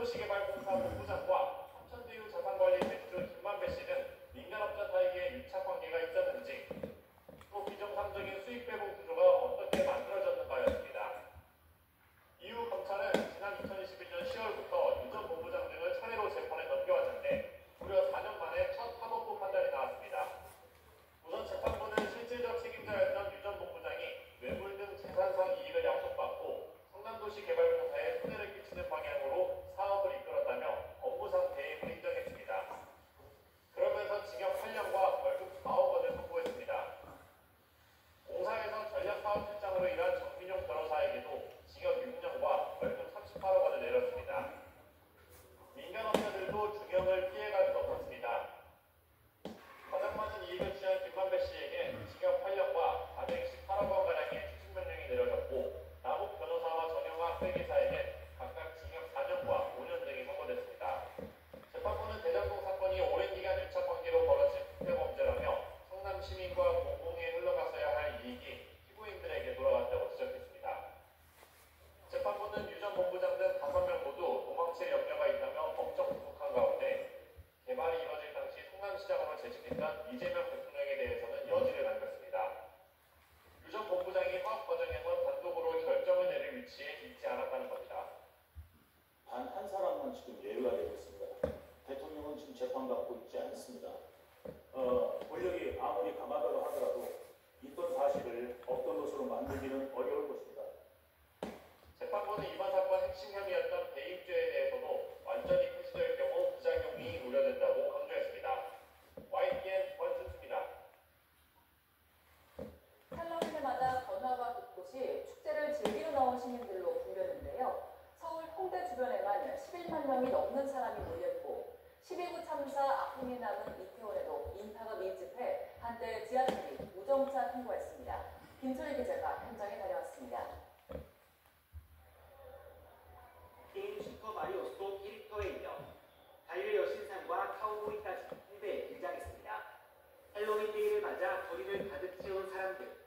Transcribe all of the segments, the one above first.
상남도시개발공사 본부장과 삼천대유 자산관리 대주 김만배 씨는 민간업자 사이에 유착 관계가 있었는지, 또 비정상적인 수익 배분 구조가 어떻게 만들어졌는가였습니다. 이후 검찰은 지난 2021년 10월부터 유 전 본부장 등을 차례로 재판에 넘겨왔는데 무려 4년 만에 첫 사법부 판단이 나왔습니다. 우선 재판부는 실질적 책임자였던 유 전 본부장이 뇌물 등 재산상 이익을 약속받고 성남도시개발공사에 손해를 끼치는 방향으로 사업을 이끌었다며 업무상 배임을 인정했습니다. 그러면서 징역 8년과 월급 4억 원을 선고했습니다. 공사에서 전략사업실장으로 일한 정민용 변호사에게도 징역 6년과 월급 38억 원을 내렸습니다. 민간업자들도 중형을 피해갈 수 없었습니다. 가장 많은 이익을 취한 김만배 씨에게 징역 8년과 418억 원가량의 추징명령이 내려졌고, 남욱 변호사와 정영학 회계사에게 각각 징역 4년과 5년 등이 선고됐습니다. 재판부는 대장동 사건이 오랜 기간 유착 관계로 벌어진 부패범죄라며 성남 시민과 공공에 흘러갔어야 할 이익이 피고인들에게 돌아갔다고 지적했습니다. 재판부는 유 전 본부장 등 5명 모두 도망칠 염려가 있다며 법정 구속한 가운데 개발이 이뤄질 당시 성남시장으로 재직했던 이재명 대통령에 대해서는 여지를 남겼습니다. 유 전 본부장이 파업 과정에서 단독으로 결정을 내릴 위치에 있지 않았다는 겁니다. 단 한 사람만 지금 예외가 되고 있습니다. 대통령은 지금 재판받고 있지 않습니다. 권력이 아무리 강하다고 하더라도 있던 사실을 없던 것으로 만들기는 어려울 것입니다. 재판부는 이번 사건 핵심 혐의였던 배임죄에 대해서도 완전히 폐지될 경우 부작용이 우려된다고 강조했습니다. YTN 권순수입니다. 할로윈마다 번화가 곳곳이 축제를 즐기러 나온 시민들로 붐볐는데요. 서울 홍대 주변에만 11만 명이 넘는 사람이 몰렸고, 12구 참사 아픔이 남은 이태원에도 인파가 밀집해 한때 지하철이 무정차 통과했습니다. 김소리 기자가 현장에 다녀왔습니다. 게임 슈퍼 마리오 속 캐릭터에 이어 자유의 여신상과 카우보이까지 홍대에 등장했습니다. 헬로윈 데이를 맞아 거리를 가득 채운 사람들.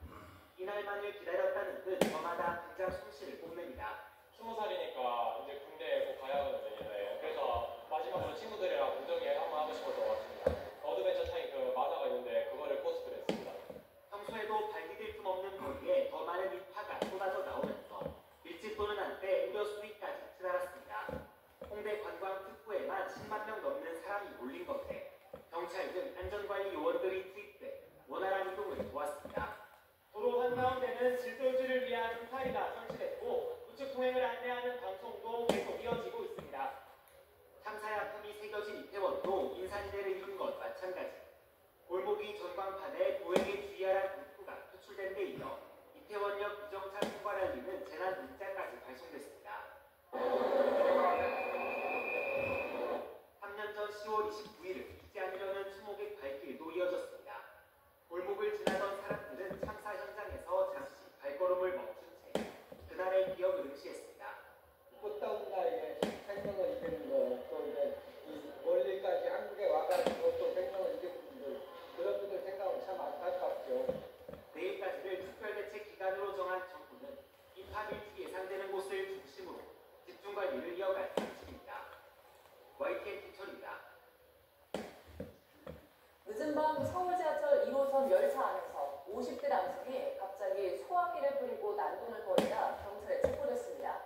이날만을 기다렸다는 듯 저마다 등장 솜씨를 뽐냅니다. 20살이니까 이제 군대에 꼭 가야 하거든요. 그래서 마지막으로 친구들이랑 웅덩이 한번 하고 싶어서 왔습니다. 어드벤처 타임 그 만화가 있는데 그거를 코스프레 했습니다. 평소에도 발 디딜 틈 없는 거리에 더 많은 인파가 쏟아져 나오면서 밀집 도는 한때 우려 수위까지 치달았습니다. 홍대 관광 특구에만 10만 명 넘는 사람이 몰린 건데 경찰 등 안전관리 요원들이 투입돼 원활한 이동을 도왔습니다. 도로 한가운데는 질서 유지를 위한 울타리가 설치됐고 우측 통행을 안내하는 방송도 계속 이어지고 있습니다. 참사의 아픔이 새겨진 이태원도 인산시대를 이룬 것 마찬가지. 골목이 전광판에 보행에 주의하라는 문구가 표출된 데 이어 이태원역 무정차 통과를 알리는 재난 문자까지 발송됐습니다. 3년 전 10월 29일을 잊지 않으려는 추모의 발길도 이어졌습니다. 골목을 지나던 사람들은 참사 현장에서 잠시 발걸음을 멈춘 채 그날의 기억을 응시했습니다. 꽃다운 날에 생명을 이기는 거, 또 이제 멀리까지 한국에 와가지고 또 생명을 이기는 분들, 그런 분들 생각은 참 안타깝죠. 내일까지를 특별대책 기간으로 정한 정부는 인파 밀집이 예상되는 곳을 중심으로 집중관리를 이어갈 방침입니다. YTN 김철입니다. 늦은 밤 서울 지하철 1호선 열차 안에서 50대 남성이 갑자기 소화기를 뿌리고 난동을 벌이다 경찰에 체포됐습니다.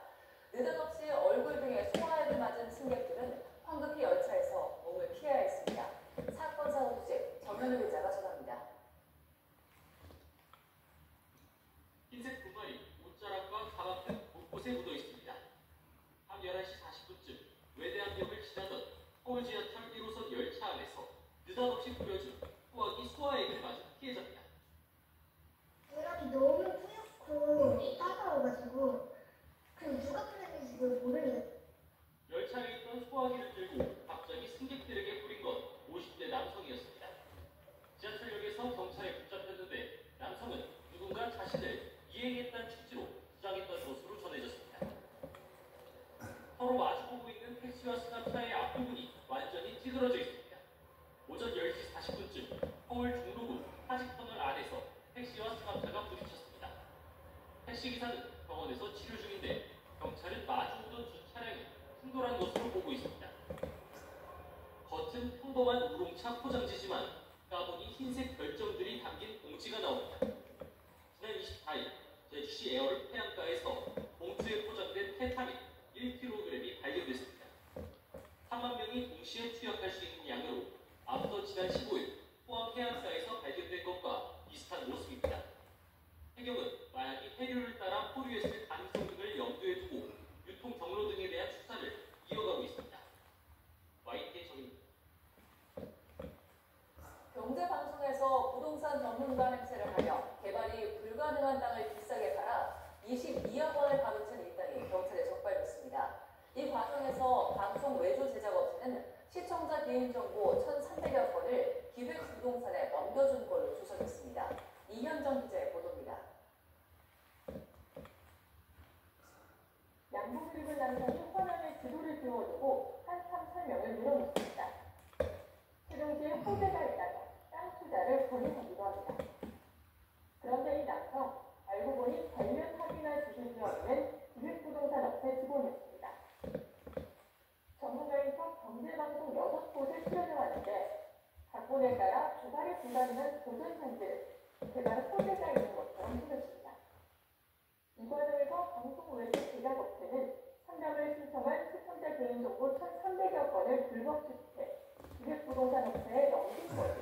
느닷없이 얼굴 등에 소화액을 맞은 승객들은 황급히 열차에서 몸을 피해야 했습니다. 사건 사고 소식 정현우 기자가 전합니다. 흰색 분말이 옷자락과 가방 등 곳곳에 묻어 있습니다. 밤 11시 40분쯤 외대암역을 지나던 서울 지하철 1호선 열차 안에서 느닷없이 뿌려진 소화기 소화액을 맞은 피해자입니다. 바람이 너무 뿌옇고 따가워가지고 그냥 누가 뿌렸는지도 모르겠어요. 열차에 있던 소화기를 들고 갑자기 승객들에게 뿌린 건 50대 남성이었습니다. 지하철역에서 경찰에 붙잡혔는데 남성은 누군가 자신을 이행했다는 취지로 주장했던 것으로 전해졌습니다. 서로 마주보고 있는 택시와 승합차의 앞부분이 완전히 찌그러져 있습니다. 오전 10시 40분쯤 서울 종로구 하직터널 안에서 택시와 승합차가 부딪혔습니다. 택시기사는 병원에서 치료 중인데 경찰은 마주오던 두 차량이 충돌한 필요한 것으로 보고 있습니다. 겉은 평범한 우롱차 포장지지만 까보니 흰색 별점들이 담긴 봉지가 나옵니다. 지난 24일 제주시 에어를 해안가에서 봉투에 포장된 케타민 1kg이 발견됐습니다. 3만 명이 동시에 투약할 수 있는 양으로 앞서 지난 15일 포항 해안가에서 발견된 것과 비슷한 모습입니다. 해경은 마약이 해류를 따라 포류했을 가능성 등을 염두에 두고 유통 경로 등에 대한 수사를 이어가고 있습니다. YTN 정입니다. 경제방송에서 부동산 전문가 행세를 하며 개발이 불가능한 땅을 비싸게 팔아 22억 원을 가로챈 일당이 경찰에 적발됐습니다. 이 과정에서 방송 외주 제작업체는 시청자 개인정보 1,300여 건을 기획부동산에 넘겨준 걸로 조사됐습니다. 이현정 기자의 보도입니다. 양봉그룹은 남성이 화면에 지도를 비워두고 한참 설명을 밀어놓습니다. 실용지에 호재가 있다며 땅 투자를 권유하기도 합니다. 그런데 이 남성, 알고 보니 관련 합의나 주식이었는 기획부동산 업체 직원이었습니다. 전문가에서 경제방송 6곳에 출연해왔는데 각본에 따라 개발이 불가능한 도전 산지를 개발 호재가 있는 것처럼 보였습니다. 이 과정에서 방송 외주 제작업체는 상담을 신청한 시청자 개인정보 1,300여 건을 불법 수집해 기획부동산 업체에 넘긴 것으로